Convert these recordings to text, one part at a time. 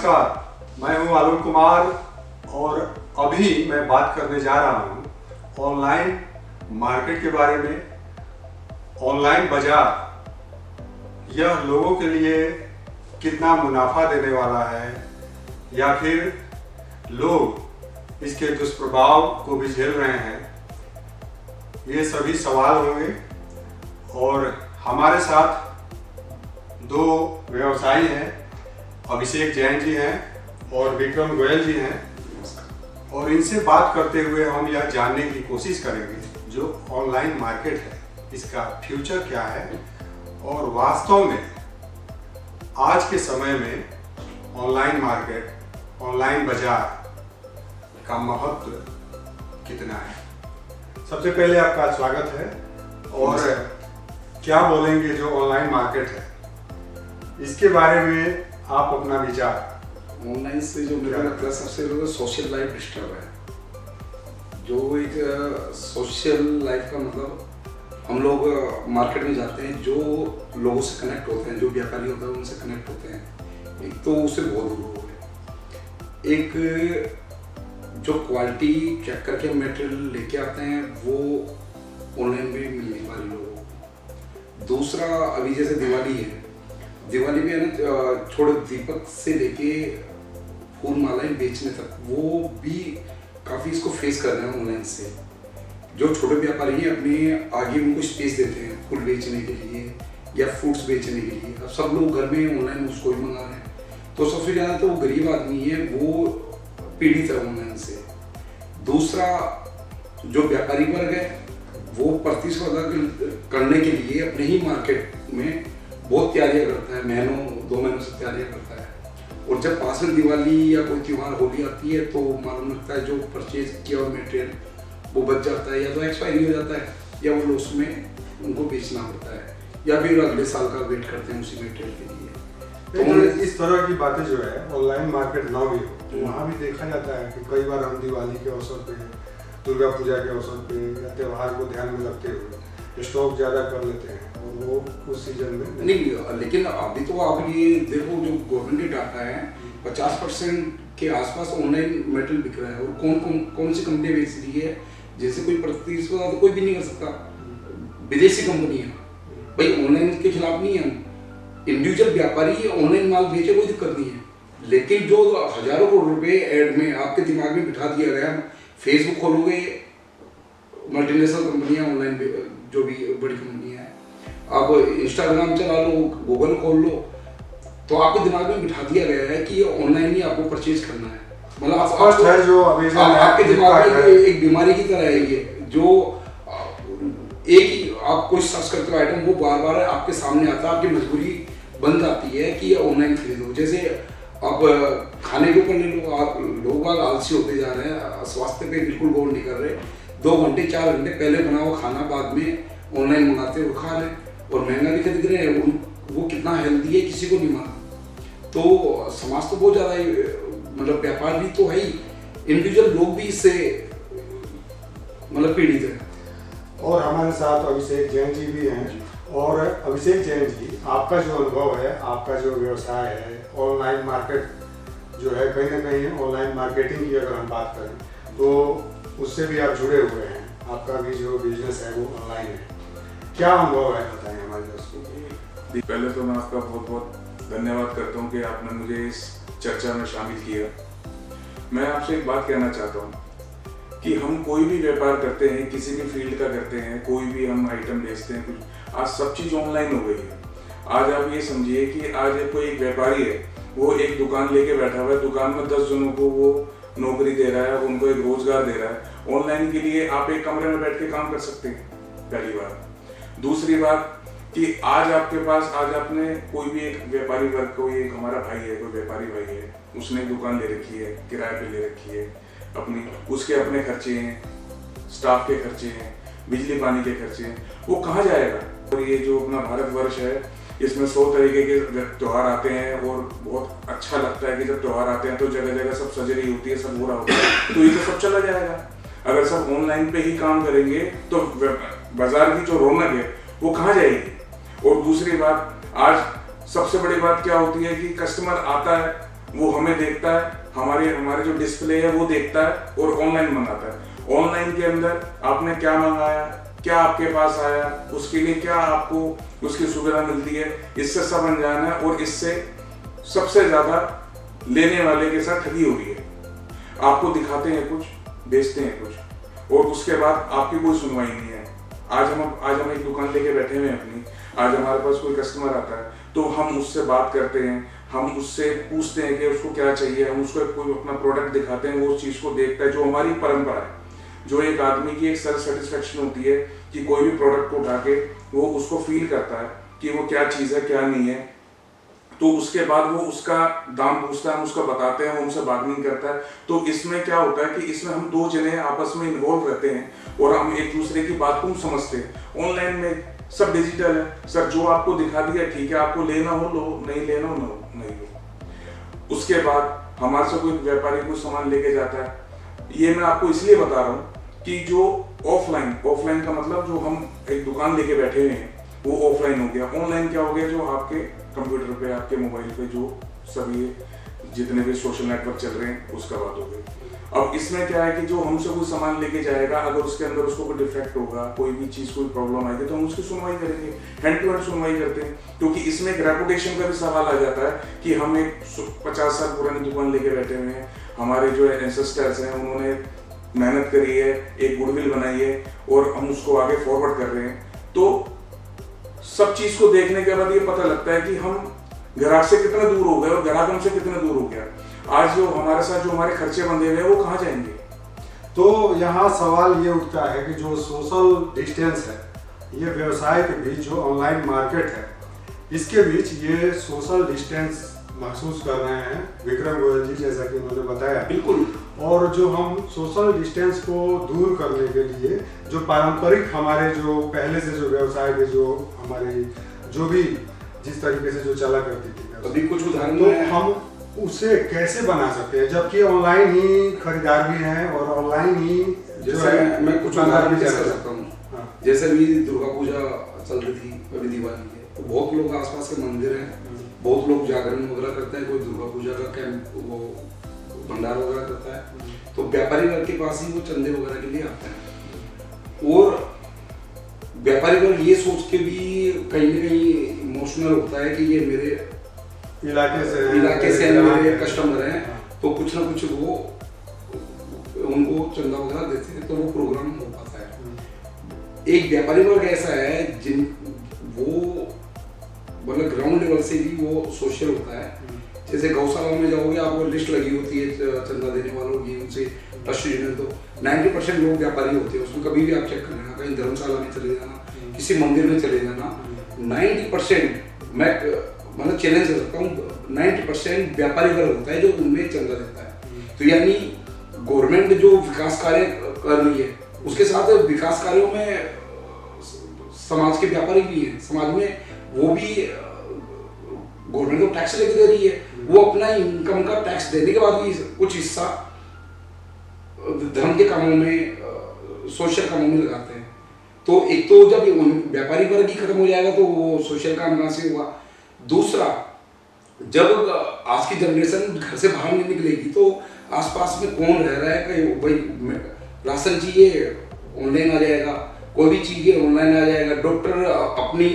नमस्कार, मैं हूं आलोक कुमार और अभी मैं बात करने जा रहा हूं ऑनलाइन मार्केट के बारे में। ऑनलाइन बाजार यह लोगों के लिए कितना मुनाफा देने वाला है या फिर लोग इसके दुष्प्रभाव को भी झेल रहे हैं, ये सभी सवाल होंगे। और हमारे साथ दो व्यवसायी हैं, अभिषेक जैन जी हैं और विक्रम गोयल जी हैं, और इनसे बात करते हुए हम यह जानने की कोशिश करेंगे जो ऑनलाइन मार्केट है इसका फ्यूचर क्या है और वास्तव में आज के समय में ऑनलाइन मार्केट, ऑनलाइन बाजार का महत्व कितना है। सबसे पहले आपका स्वागत है। और क्या बोलेंगे जो ऑनलाइन मार्केट है इसके बारे में आप अपना विचार। ऑनलाइन से जो मेरा लगता है सबसे ज़्यादा सोशल लाइफ डिस्टर्ब है। जो एक सोशल लाइफ का मतलब हम लोग मार्केट में जाते हैं, जो लोगों से कनेक्ट होते हैं, जो व्यापारी होते हैं उनसे कनेक्ट होते हैं, एक तो उससे बहुत दूर हो गए। एक जो क्वालिटी चेक करके मटेरियल लेके आते हैं वो ऑनलाइन में मिलने वाले लोगों को। दूसरा, अभी जैसे दिवाली है, दिवाली में है ना, छोटे दीपक से लेके फूल मालाएं बेचने तक वो भी काफ़ी इसको फेस कर रहे हैं ऑनलाइन से। जो छोटे व्यापारी हैं अपने आगे उनको स्पेस देते हैं फूल बेचने के लिए या फ्रूट्स बेचने के लिए। अब सब लोग घर में ऑनलाइन उसको ही मंगा रहे हैं, तो सबसे ज़्यादा तो वो गरीब आदमी है, वो पीड़ित है ऑनलाइन से। दूसरा, जो व्यापारी वर्ग है वो प्रतिस्पर्धा करने के लिए अपने ही मार्केट में बहुत तैयारियां करता है, महीनों 2 महीनों से तैयारियां करता है। और जब पास में दिवाली या कोई त्यौहार होली आती है तो मालूम लगता है जो परचेज किया हुआ मटेरियल वो बच जाता है, या तो एक्सपायरी हो जाता है या वो लॉस में उनको बेचना पड़ता है, या फिर अगले साल का वेट करते हैं उसी मटेरियल के लिए। तो इस तरह की बातें जो है ऑनलाइन मार्केट ना भी हो तो वहाँ भी देखा जाता है कि कई बार हम दिवाली के अवसर पे, दुर्गा पूजा के अवसर पे या त्यौहार को ध्यान में रखते हुए स्टॉक ज़्यादा कर लेते हैं और वो उस सीजन में नहीं। लेकिन अभी तो आप ये देखो, जो गवर्नमेंट डाटा है 50% के आसपास ऑनलाइन मेटल बिक रहा है। और कौन सी कंपनी बेच रही है, जैसे कोई प्रतिस्पर्धा तो कोई भी नहीं कर सकता। विदेशी कंपनी है भाई, ऑनलाइन के खिलाफ नहीं है हम। इंडिविजुअल व्यापारी ऑनलाइन माल बेचे, कोई दिक्कत नहीं है। लेकिन जो हजारों करोड़ रुपए ऐड में आपके दिमाग में बिठा दिया गया, फेसबुक खोलोगे, मल्टीनेशनल कंपनियां ऑनलाइन जो भी बड़ी कंपनियां हैं, आप इंस्टाग्राम चला लो, गूगल खोल लो, तो आपके दिमाग में बिठा दिया गया है कि ये ऑनलाइन ही आपको परचेज करना है। मतलब आपको है जो आपके दिमाग में एक बीमारी की तरह है ये, जो एक ही आप कोई सर्च करते हो आइटम, वो बार बार आपके सामने आता है, आपकी मजबूरी बन जाती है कि ये ऑनलाइन खरीदो। जैसे आप खाने के ऊपर ले लो, आप लोग आलसी होते जा रहे हैं, स्वास्थ्य पे बिल्कुल गौर नहीं कर रहे। 2 घंटे 4 घंटे पहले बना हुआ खाना बाद में ऑनलाइन मंगाते हुए खा रहे हैं और महंगा भी खरीद रहे हैं। वो कितना हेल्दी है किसी को नहीं मालूम। तो समाज तो बहुत ज़्यादा मतलब व्यापार भी तो है ही, इंडिविजुअल लोग भी इससे मतलब पीड़ित है। और हमारे साथ अभिषेक जैन जी भी हैं। और अभिषेक जैन जी, आपका जो अनुभव है, आपका जो व्यवसाय है, ऑनलाइन मार्केट जो है, कहीं ना कहीं ऑनलाइन मार्केटिंग की अगर हम बात करें तो उससे भी आप जुड़े हुए हैं, आपका भी जो बिजनेस है वो ऑनलाइन है। क्या अनुभव है, बताएं हमारे दोस्तों को। पहले तो मैं आपका बहुत बहुत धन्यवाद करता हूँ कि आपने मुझे इस चर्चा में शामिल किया। मैं आपसे एक बात कहना चाहता हूँ कि हम कोई भी व्यापार करते हैं, किसी भी फील्ड का करते हैं, कोई भी हम आइटम बेचते हैं, कुछ, आज सब चीज़ ऑनलाइन हो गई है। आज आप ये समझिए कि आज कोई एक व्यापारी है, वो एक दुकान लेके बैठा हुआ है, दुकान में 10 जनों को वो नौकरी दे रहा है, उनको एक रोजगार दे रहा है। ऑनलाइन के लिए आप एक कमरे में बैठ के काम कर सकते हैं, पहली बात। दूसरी बात कि आज आपके पास, आज आपने कोई भी एक व्यापारी वर्ग, कोई एक हमारा भाई है, कोई व्यापारी भाई है, उसने दुकान ले रखी है, किराए पे ले रखी है अपनी, उसके अपने खर्चे हैं, स्टाफ के खर्चे हैं, बिजली पानी के खर्चे हैं, वो कहाँ जाएगा। और ये जो अपना भारतवर्ष है, इसमें 100 तरीके के त्यौहार आते हैं और बहुत अच्छा लगता है कि जब त्यौहार आते हैं तो जगह जगह सब सजरी होती है, सब बुरा होता है, तो ये तो सब चला जाएगा। अगर सब ऑनलाइन पे ही काम करेंगे तो बाजार की जो रौनक है वो कहाँ जाएगी। और दूसरी बात, आज सबसे बड़ी बात क्या होती है कि कस्टमर आता है, वो हमें देखता है, हमारे हमारे जो डिस्प्ले है वो देखता है और ऑनलाइन मंगाता है। ऑनलाइन के अंदर आपने क्या मंगाया, क्या आपके पास आया, उसके लिए क्या आपको उसकी सुविधा मिलती है, इससे सब अनजान है और इससे सबसे ज्यादा लेने वाले के साथ ठगी हो रही है। आपको दिखाते हैं कुछ, बेचते हैं कुछ और उसके बाद आपकी कोई सुनवाई नहीं है। आज हम एक दुकान लेके बैठे हुए हैं अपनी, आज हमारे पास कोई कस्टमर आता है तो हम उससे बात करते हैं, हम उससे पूछते हैं कि उसको क्या चाहिए, हम उसको कोई अपना प्रोडक्ट दिखाते हैं, वो उस चीज़ को देखता है। जो हमारी परंपरा है, जो एक आदमी की एक सेल्फ सेटिस्फेक्शन होती है कि कोई भी प्रोडक्ट को उठा के वो उसको फील करता है कि वो क्या चीज़ है क्या नहीं है, तो उसके बाद वो उसका दाम पूछता है, हम उसको बताते हैं, वो हमसे बार्गेनिंग करता है। तो इसमें क्या होता है कि इसमें हम दो जने आपस में इन्वॉल्व रहते हैं और हम एक दूसरे की बात को समझते हैं। ऑनलाइन में सब डिजिटल है सर, जो आपको दिखा दिया ठीक है, आपको लेना हो लो, नहीं लेना हो नहीं लो। उसके बाद हमारे से कोई व्यापारी कोई सामान लेके जाता है, ये मैं आपको इसलिए बता रहा हूँ कि जो ऑफलाइन का मतलब जो हम एक दुकान लेके बैठे हुए हैं वो ऑफलाइन हो गया। ऑनलाइन क्या हो गया, जो आपके कंप्यूटर पे, आपके मोबाइल पे जो सभी जितने भी सोशल नेटवर्क चल रहे हैं उसका बात हो गई। अब इसमें क्या है कि जो हमसे कोई सामान लेके जाएगा, अगर उसके अंदर उसको कोई डिफेक्ट होगा, कोई भी चीज़ कोई प्रॉब्लम आएगी तो हम उसकी सुनवाई करेंगे, हैंड टू हैंड सुनवाई करते हैं। क्योंकि इसमें एक रेपुटेशन का भी सवाल आ जाता है कि हम एक 50 साल पुरानी दुकान लेके बैठे हुए हैं, हमारे जो एंसेस्टर्स हैं उन्होंने मेहनत करी है, एक गुडविल बनाई है और हम उसको आगे फॉरवर्ड कर रहे हैं। तो सब चीज़ को देखने के बाद ये पता लगता है कि हम ग्राहक से कितना दूर हो गए और ग्राहक हमसे कितना दूर हो गया। आज जो हमारे साथ जो हमारे खर्चे बंधे हुए हैं वो कहाँ जाएंगे। तो यहाँ सवाल ये उठता है कि जो सोशल डिस्टेंस है, ये व्यवसाय के बीच जो ऑनलाइन मार्केट है, इसके बीच ये सोशल डिस्टेंस महसूस कर रहे हैं विक्रम गोयल जी, जैसा कि उन्होंने बताया। बिल्कुल। और जो हम सोशल डिस्टेंस को दूर करने के लिए जो पारंपरिक हमारे जो पहले से जो व्यवसाय के जो हमारे जो भी जिस तरीके से जो चला करती थी, अभी कुछ उदाहरण तो हम उसे कैसे बना सकते हैं, जबकि ऑनलाइन ही खरीदार भी है और ऑनलाइन ही जैसे मैं कुछ उदाहरण भी कर सकता हूँ। जैसे अभी दुर्गा पूजा चल रही थी, अभी दिवाली है, तो बहुत लोग आसपास के मंदिर हैं, बहुत लोग जागरण वगैरह करते हैं, कोई दुर्गा पूजा का कैंप वो भंडारा वगैरह करता है, तो व्यापारी वर्ग के पास ही वो चंदे वगैरह के लिए आते हैं। और व्यापारी वर्ग ये सोच के भी कहीं ना कहीं इमोशनल होता है कि ये मेरे इलाके से मेरे कस्टमर हैं, तो कुछ ना कुछ वो उनको चंदा वगैरह देते हैं, तो वो प्रोग्राम हो पाता है। एक व्यापारी वर्ग ऐसा है जिन वो मतलब ग्राउंड लेवल से भी वो सोशल होता है। जैसे गौशाला में जाओगे, आपको लिस्ट लगी होती है चंदा देने वालों की, उनसे ट्रस्ट यूनियन, तो 90% लोग व्यापारी होते हैं उसमें। कभी भी आप चेक कर लेना, कहीं धर्मशाला में चले जाना, किसी मंदिर में चले जाना, 90% मैं मतलब चैलेंज कर सकता हूँ, 90% व्यापारी वर्ग होता है जो उनमें चंदा देता है। तो यानी गवर्नमेंट जो विकास कार्य कर रही है, उसके साथ विकास कार्यों में समाज के व्यापारी भी हैं, समाज में वो भी गवर्नमेंट को टैक्स लेके दे रही है, वो अपना इनकम का टैक्स देने के बाद भी कुछ हिस्सा धर्म के कामों में, सोशल कामों में लगाते हैं। तो एक तो जब व्यापारी वर्ग ही खत्म हो जाएगा तो वो सोशल काम कहाँ से हुआ। दूसरा, जब आज की जनरेशन घर से बाहर नहीं निकलेगी तो आसपास में कौन रह रहा है, कहीं भाई राशन चाहिए ऑनलाइन आ जाएगा, कोई भी चीज़ ऑनलाइन आ जाएगा, डॉक्टर अपनी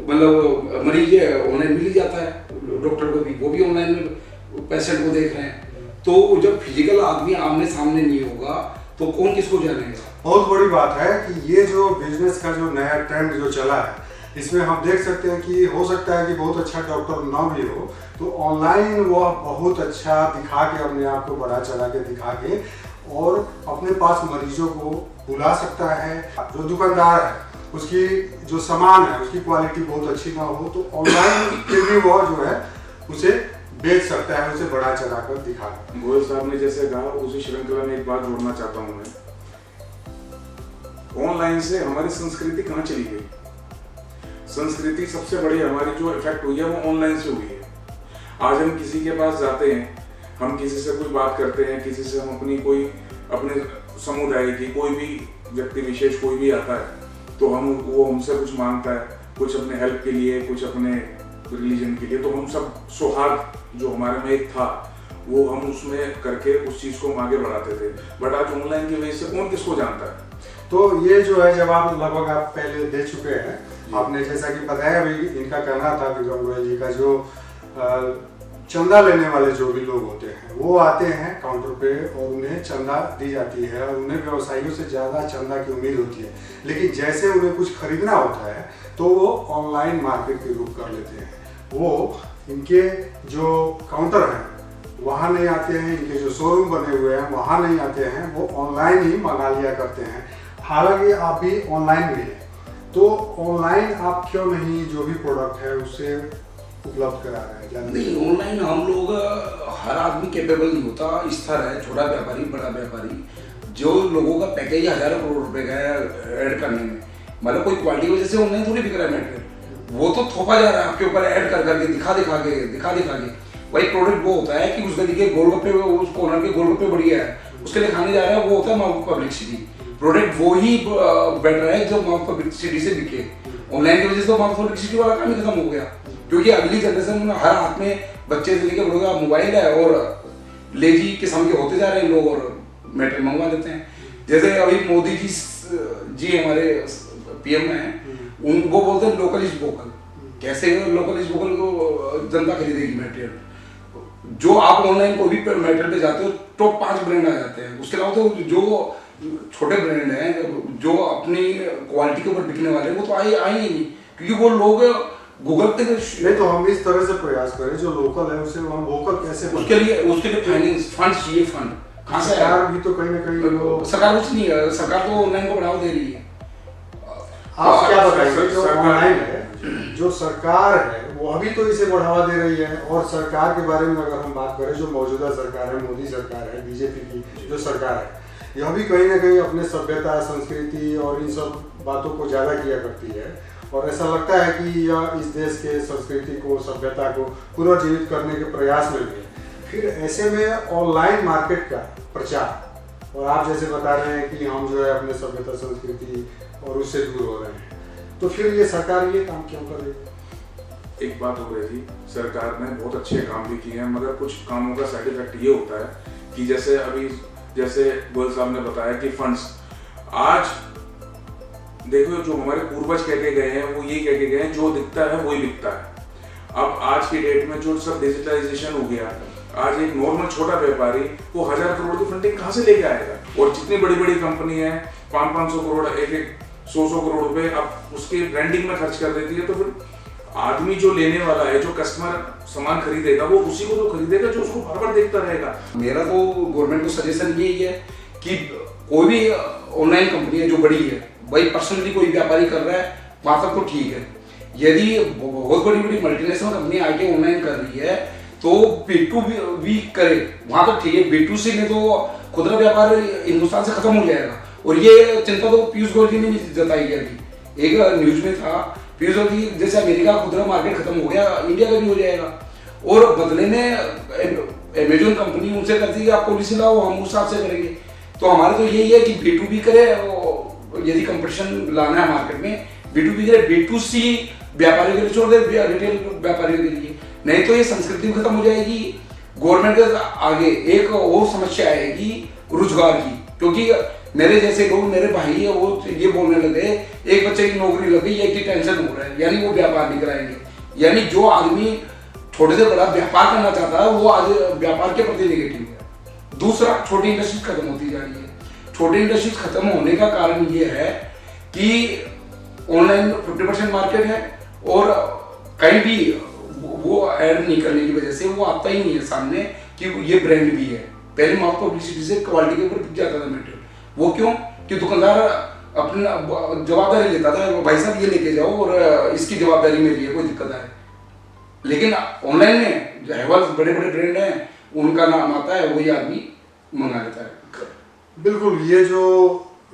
मतलब मरीज ऑनलाइन मिल ही जाता है डॉक्टर को भी, वो भी ऑनलाइन में पेशेंट को देख रहे हैं। तो जब फिजिकल आदमी आमने सामने नहीं होगा तो कौन किसको जानेगा। बहुत बड़ी बात है कि ये जो बिजनेस का जो नया ट्रेंड जो चला है, इसमें हम देख सकते हैं कि हो सकता है कि बहुत अच्छा डॉक्टर ना भी हो, तो ऑनलाइन वो बहुत अच्छा दिखा के, अपने आप को बढ़ा चढ़ा के दिखा के और अपने पास मरीजों को बुला सकता है। जो दुकानदार है उसकी जो सामान है उसकी क्वालिटी बहुत अच्छी ना हो तो ऑनलाइन के भी वो जो है उसे बेच सकता है, उसे बढ़ा चढ़ा कर दिखा। गोयल साहब ने जैसे कहा, उसी श्रृंखला में एक बात जोड़ना चाहता हूँ मैं। ऑनलाइन से हमारी संस्कृति कहाँ चली गई? संस्कृति सबसे बड़ी हमारी जो इफेक्ट हुई है वो ऑनलाइन से हुई है। आज हम किसी के पास जाते हैं, हम किसी से कोई बात करते हैं, किसी से हम अपने समुदाय की कोई भी व्यक्ति विशेष कोई भी आता है तो वो हमसे कुछ मांगता है, कुछ अपने हेल्प के लिए, कुछ अपने रिलीजन के लिए, तो हम सब सौहार्द जो हमारे में एक था वो हम उसमें करके उस चीज़ को हम आगे बढ़ाते थे। बट आज ऑनलाइन की वजह से कौन किसको जानता है। तो ये जो है, जब आप लगभग आप पहले दे चुके हैं, आपने जैसा कि बताया भी, इनका कहना था विक्रम गोयल जी का, जो चंदा लेने वाले जो भी लोग होते हैं वो आते हैं काउंटर पे और उन्हें चंदा दी जाती है और उन्हें व्यवसायियों से ज़्यादा चंदा की उम्मीद होती है। लेकिन जैसे उन्हें कुछ खरीदना होता है तो वो ऑनलाइन मार्केट के रूप कर लेते हैं। वो इनके जो काउंटर हैं वहाँ नहीं आते हैं, इनके जो शोरूम बने हुए हैं वहाँ नहीं आते हैं, वो ऑनलाइन ही मंगा लिया करते हैं। हालांकि आप भी ऑनलाइन भी हैं, तो ऑनलाइन आप क्यों नहीं जो भी प्रोडक्ट है उससे उपलब्ध करा रहे हैं? नहीं, ऑनलाइन हम लोग, हर आदमी कैपेबल नहीं होता, स्तर है, छोटा व्यापारी, बड़ा व्यापारी, जो लोगों का पैकेज हजारों करोड़ रुपए का है ऐड करने में, मतलब कोई क्वालिटी की वजह से ऑनलाइन थोड़ी बिक रहा है मटेरियल, वो तो थोपा जा रहा है आपके ऊपर ऐड कर करके, दिखा दिखा के। वही प्रोडक्ट वो होता है कि उस गली के गोलगप्पे, उस कॉर्नर के गोलगप्पे बढ़िया है, उसके लिए खाने जा रहा है, वो होता है माउथ पब्लिसिटी। प्रोडक्ट वो ही बेटर है जो माउथ पब्लिसिटी से बिके। ऑनलाइन की वजह से तो माउथ पब्लिसिटी वाला काम ही खत्म हो गया, क्योंकि अगली जनरेशन में हर हाथ में बच्चे से लेकर बड़ों का मोबाइल है और लेजी किस्म के होते जा रहे हैं लोग और मेटेरियल मंगवा लेते हैं। जैसे अभी मोदी जी हमारे पीएम हैं, उनको बोलते हैं लोकल इज वोकल। कैसे लोकल इज वोकल को जनता खरीदेगी मटेरियल? जो आप ऑनलाइन कोई भी मटेरियल पे जाते हो टॉप 5 ब्रांड आ जाते हैं, उसके अलावा तो जो छोटे ब्रांड हैं जो अपनी क्वालिटी के ऊपर बिकने वाले हैं वो तो आए ही नहीं, क्योंकि वो लोग गूगल पे नहीं। तो हम इस तरह से प्रयास करें जो लोकल है उसे हम वोकल कैसे बनाएं? उसके लिए फाइनेंस फंड चाहिए। फंड कहाँ से? सरकार भी तो कहीं ना कहीं, सरकार कुछ नहीं है, सरकार तो ऑनलाइन को बढ़ावा दे रही है। आप क्या बताएंगे जो ऑनलाइन है, जो सरकार है वो अभी तो इसे बढ़ावा दे रही है, और सरकार के बारे में अगर हम बात करें, जो मौजूदा सरकार है, मोदी सरकार है, बीजेपी की जो सरकार है, यह भी कहीं ना कहीं अपने सभ्यता, संस्कृति और इन सब बातों को ज़्यादा किया करती है, और ऐसा लगता है कि यह इस देश के संस्कृति को, सभ्यता को पुनर्जीवित करने के प्रयास में भी है। फिर ऐसे में ऑनलाइन मार्केट का प्रचार, और आप जैसे बता रहे हैं कि हम जो है अपने सभ्यता, संस्कृति और उससे दूर हो रहे हैं, तो फिर ये सरकार ये काम क्यों कर रही है? एक बात हो रही थी, सरकार ने बहुत अच्छे काम भी किए हैं, मगर कुछ कामों का साइड इफेक्ट ये होता है कि जैसे गोयल साहब ने बताया कि फंड्स, आज देखो जो हमारे पूर्वज कह के गए हैं वो ये कह के गए हैं, जो दिखता है वही बिकता है। अब आज की डेट में जो सब डिजिटलाइजेशन हो गया, आज एक नॉर्मल छोटा व्यापारी वो 1000 करोड़ की फंडिंग कहाँ से लेके आएगा? और जितनी बड़ी बड़ी कंपनी है 500 करोड़, 100 करोड़ रुपए अब उसके ब्रांडिंग में खर्च कर देती है, तो फिर आदमी जो लेने वाला है, जो कस्टमर सामान खरीदेगा, वो उसी को तो खरीदेगा जो उसको बार बार देखता रहेगा। मेरा तो गवर्नमेंट को सजेशन यही है कि कोई भी ऑनलाइन कंपनी है जो बड़ी है, भाई पर्सनली कोई व्यापारी कर रहा है वहां तक तो ठीक है। यदि बहुत बड़ी बड़ी मल्टीनेशनल कंपनी आके ऑनलाइन कर रही है तो B2B करे, वहां तक ठीक है। B2C में तो खुदरा व्यापार हिंदुस्तान से खत्म हो जाएगा, और ये चिंता तो पीयूष गोयल जी ने जताई है। अभी एक न्यूज में था, पीयूष गोयल जी जैसे अमेरिका का खुदरा मार्केट खत्म हो गया, इंडिया का भी हो जाएगा, और बदले में अमेजोन कंपनी उनसे करती है कि आप पॉलिसी लाओ, हम उस हिसाब से करेंगे। तो हमारे तो यही है कि B2B करे, यदि कंपटीशन लाना है मार्केट में, B2B करे, B2C व्यापारियों के लिए छोड़ दे, रिटेल व्यापारियों के लिए, नहीं तो ये संस्कृति भी खत्म हो जाएगी। गवर्नमेंट के आगे एक और समस्या आएगी रोजगार की, क्योंकि मेरे जैसे लोग, मेरे भाई है, वो ये बोलने लगे एक बच्चे की नौकरी लग गई, एक की टेंशन हो रहा है, यानी वो व्यापार नहीं कराएंगे। यानी जो आदमी छोटे से बड़ा व्यापार करना चाहता है वो आज व्यापार के प्रति नेगेटिव है। दूसरा, छोटी इंडस्ट्रीज खत्म होती जा रही है। छोटी इंडस्ट्रीज खत्म होने का कारण ये है कि ऑनलाइन 50% मार्केट है, और कहीं भी वो ऐड नहीं करने की वजह से वो आता ही नहीं है सामने कि ये ब्रांड भी है। पहले माउथ पब्लिसिटी से क्वालिटी के ऊपर बिक जाता था मटेरियल। वो क्यों? कि दुकानदार अपना जवाबदारी लेता था, भाई साहब ये लेके जाओ और इसकी जवाबदारी मेरी है, कोई दिक्कत है। लेकिन ऑनलाइन में जो हैवल्स बड़े बड़े ब्रांड हैं, उनका नाम आता है, वही आदमी मंगा लेता है। बिल्कुल, ये जो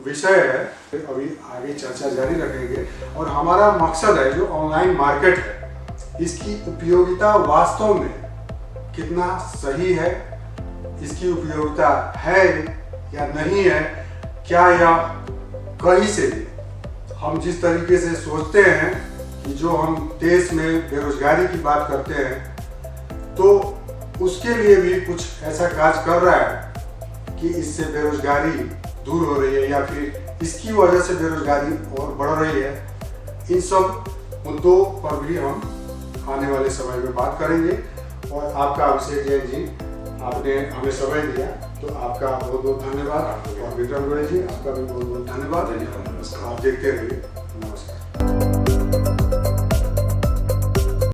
विषय है अभी आगे चर्चा जारी रखेंगे, और हमारा मकसद है जो ऑनलाइन मार्केट है इसकी उपयोगिता वास्तव में कितना सही है, इसकी उपयोगिता है या नहीं है, क्या यह कहीं से भी हम जिस तरीके से सोचते हैं कि जो हम देश में बेरोजगारी की बात करते हैं तो उसके लिए भी कुछ ऐसा कार्य कर रहा है कि इससे बेरोजगारी दूर हो रही है या फिर इसकी वजह से बेरोजगारी और बढ़ रही है। इन सब मुद्दों पर भी हम आने वाले समय में बात करेंगे। और आपका अभिषेक जैन जी, आपने हमें समय दिया तो आपका बहुत बहुत धन्यवाद। और विक्रम गोयल जी, आपका भी बहुत बहुत धन्यवाद। आप देखते रहिए।